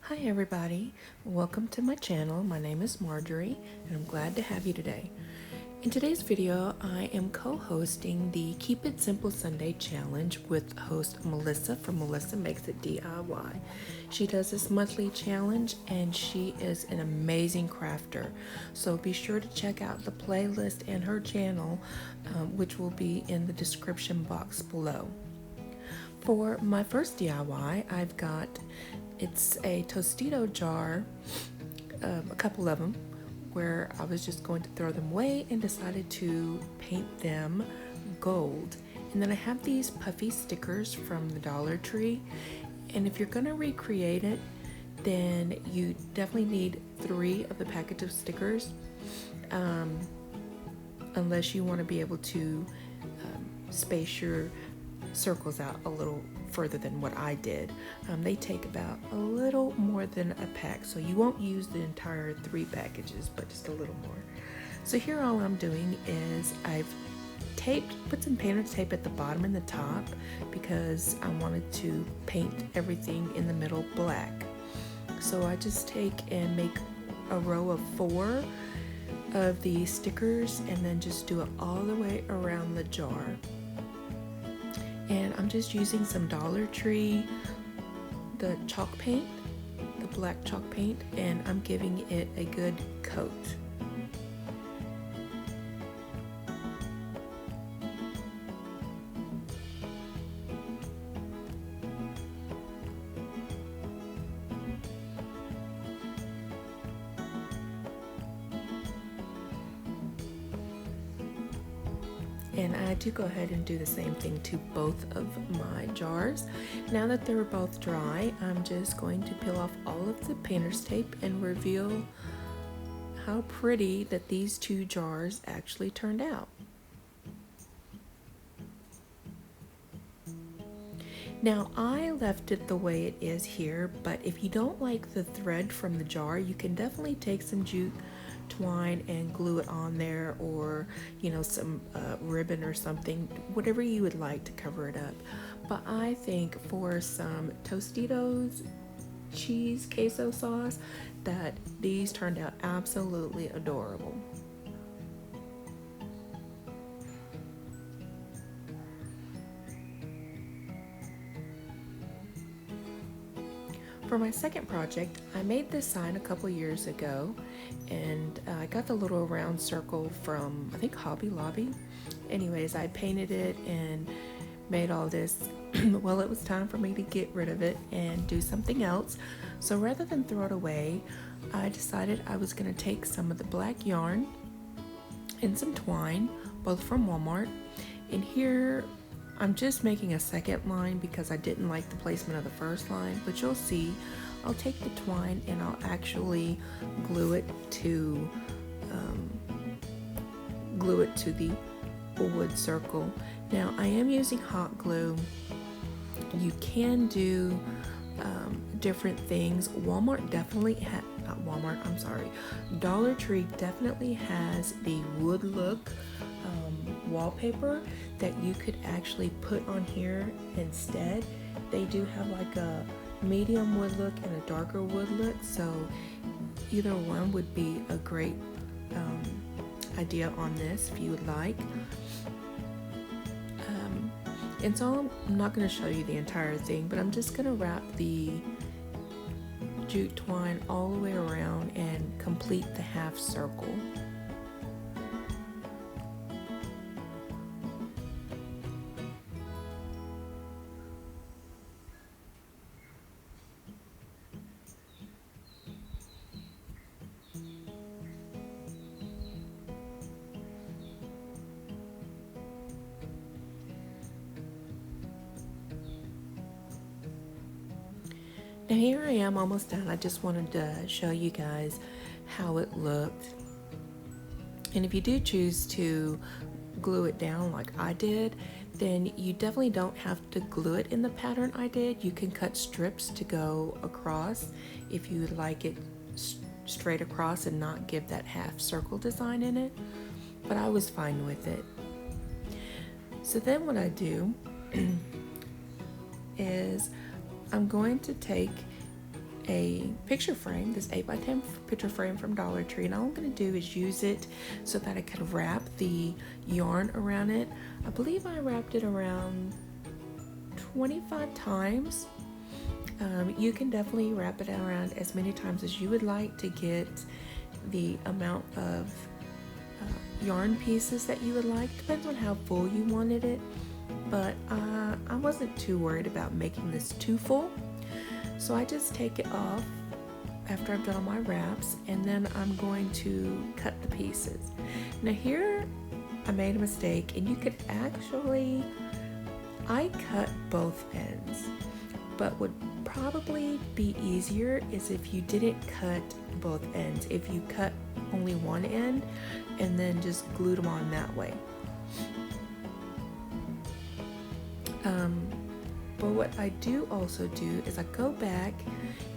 Hi everybody, welcome to my channel. My name is Marjorie and I'm glad to have you today. In today's video, I am co-hosting the Keep It Simple Sunday Challenge with host Melissa from Melissa Makes It DIY. She does this monthly challenge and she is an amazing crafter. So be sure to check out the playlist and her channel, which will be in the description box below. For my first DIY, it's a Tostito jar, a couple of them, where I was just going to throw them away and decided to paint them gold. And then I have these puffy stickers from the Dollar Tree. And if you're gonna recreate it, then you definitely need 3 of the package of stickers, unless you want to be able to space your circles out a little further than what I did. They take about a little more than a pack, so you won't use the entire 3 packages, but just a little more. So here all I'm doing is I've put some painter tape at the bottom and the top because I wanted to paint everything in the middle black. So I just take and make a row of 4 of the stickers and then just do it all the way around the jar. And I'm just using some Dollar Tree, the chalk paint, the black chalk paint, and I'm giving it a good coat. And I do go ahead and do the same thing to both of my jars. Now that they're both dry, I'm just going to peel off all of the painter's tape and reveal how pretty that these 2 jars actually turned out. Now I left it the way it is here, but if you don't like the thread from the jar, you can definitely take some jute twine and glue it on there, or some ribbon or something, whatever you would like to cover it up. But I think for some Tostitos cheese queso sauce that these turned out absolutely adorable. For my second project, I made this sign a couple years ago, and I got the little round circle from, I think, Hobby Lobby. Anyways, I painted it and made all this. Well, it was time for me to get rid of it and do something else. So rather than throw it away, I decided I was going to take some of the black yarn and some twine, both from Walmart. And here I'm just making a second line because I didn't like the placement of the first line, but you'll see I'll take the twine and I'll actually glue it to the wood circle. Now I am using hot glue. You can do different things. Dollar Tree definitely has the wood look wallpaper that you could actually put on here instead. They do have like a medium wood look and a darker wood look, so either one would be a great idea on this if you would like. And so I'm not going to show you the entire thing, but I'm just going to wrap the jute twine all the way around and complete the half circle. Now here I am almost done. I just wanted to show you guys how it looked. And if you do choose to glue it down like I did, then you definitely don't have to glue it in the pattern I did. You can cut strips to go across if you would like it straight across and not give that half circle design in it. But I was fine with it. So then what I do is I'm going to take a picture frame, this 8x10 picture frame from Dollar Tree, and all I'm going to do is use it so that I can wrap the yarn around it. I believe I wrapped it around 25 times. You can definitely wrap it around as many times as you would like to get the amount of yarn pieces that you would like. Depends on how full you wanted it, but I wasn't too worried about making this too full. So I just take it off after I've done all my wraps, and then I'm going to cut the pieces. Now here I made a mistake, and you could actually, I cut both ends, but would probably be easier is if you didn't cut both ends. If you cut only one end and then just glued them on that way. But what I do also do is I go back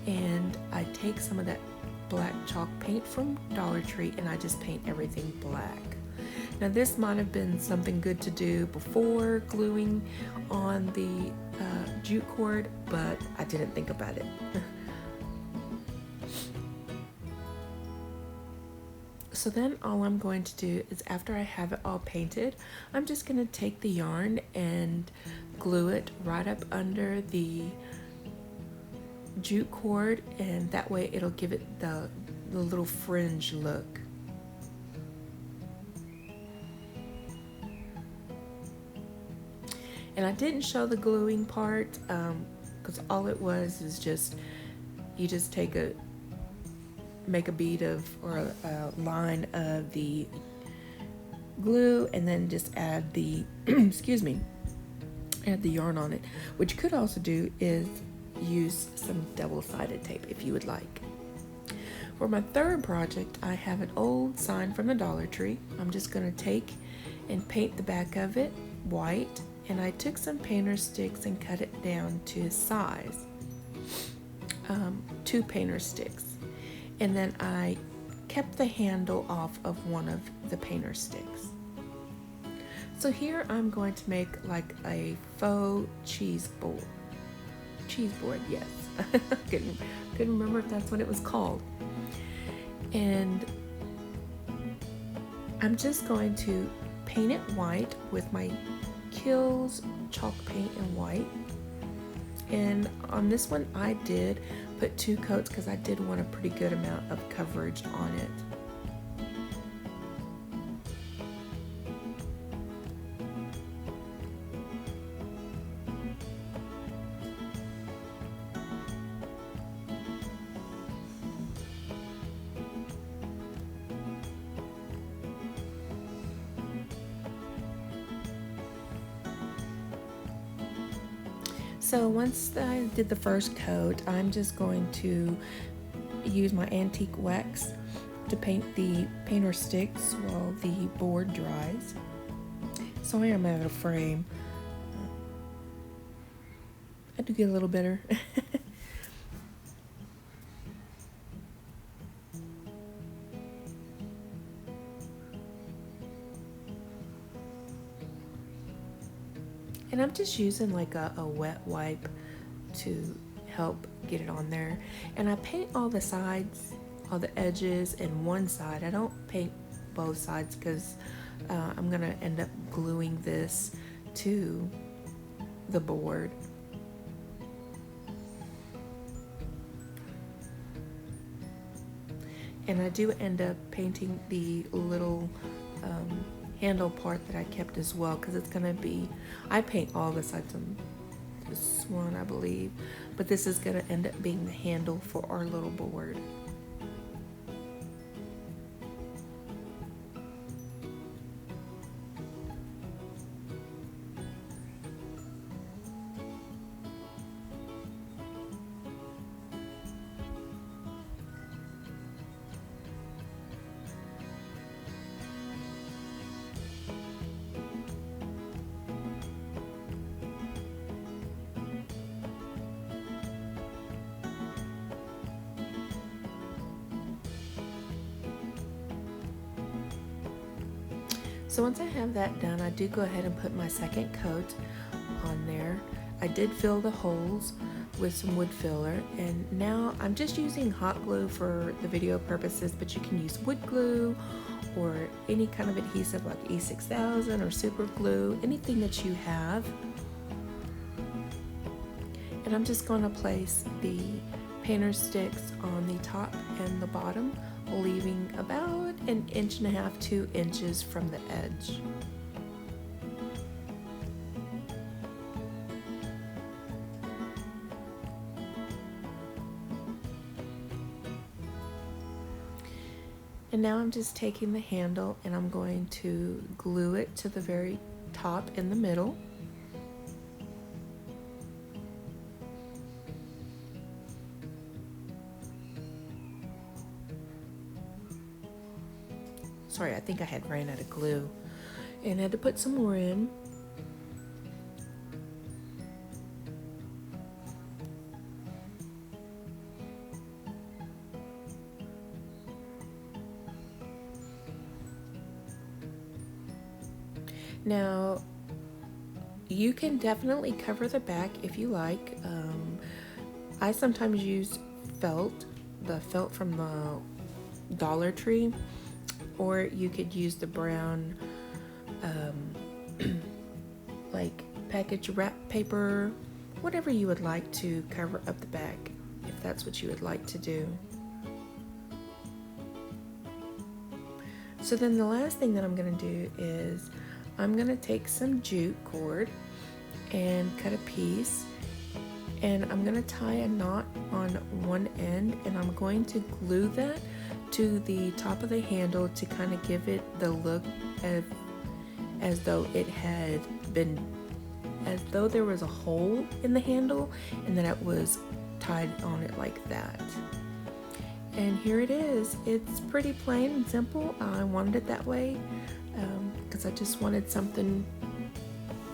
and I take some of that black chalk paint from Dollar Tree and I just paint everything black. Now this might have been something good to do before gluing on the jute cord, but I didn't think about it. So then all I'm going to do is, after I have it all painted, I'm just going to take the yarn and glue it right up under the jute cord, and that way it'll give it the little fringe look. And I didn't show the gluing part because all it was is just, you just make a bead of, or a line of the glue, and then just add the excuse me, add the yarn on it. What you could also do is use some double-sided tape if you would like. For my third project, I have an old sign from the Dollar Tree. I'm just going to take and paint the back of it white, and I took some painter sticks and cut it down to size, 2 painter sticks. And then I kept the handle off of one of the painter sticks. So here I'm going to make like a faux cheese board, yes. couldn't remember if that's what it was called. And I'm just going to paint it white with my Kills chalk paint in white. And on this one I did put 2 coats because I did want a pretty good amount of coverage on it. So once I did the first coat, I'm just going to use my antique wax to paint the painter sticks while the board dries. So I am out of frame. I do get a little better. And I'm just using like a wet wipe to help get it on there. And I paint all the sides, all the edges, and one side. I don't paint both sides because I'm gonna end up gluing this to the board. And I do end up painting the little handle part that I kept as well, because it's gonna be, I paint all the sides on this one I believe, but this is gonna end up being the handle for our little board. So once I have that done, I do go ahead and put my second coat on there. I did fill the holes with some wood filler, and now I'm just using hot glue for the video purposes, but you can use wood glue or any kind of adhesive like E6000 or super glue, anything that you have. And I'm just going to place the painter sticks on the top and the bottom, leaving about 1.5 inches, 2 inches from the edge. And now I'm just taking the handle and I'm going to glue it to the very top in the middle. Sorry, I think I had ran out of glue and had to put some more in. Now, you can definitely cover the back if you like. I sometimes use felt, the felt from the Dollar Tree, or you could use the brown like package wrap paper, whatever you would like to cover up the back, if that's what you would like to do. So then the last thing that I'm going to do is I'm going to take some jute cord and cut a piece, and I'm going to tie a knot on one end, and I'm going to glue that to the top of the handle to kind of give it the look as though it had been, as though there was a hole in the handle and then it was tied on it like that. And here it is. It's pretty plain and simple. I wanted it that way because I just wanted something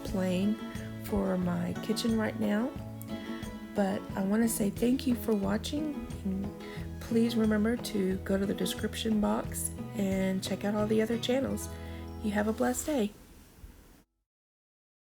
plain for my kitchen right now. But I want to say thank you for watching, and please remember to go to the description box and check out all the other channels. You have a blessed day.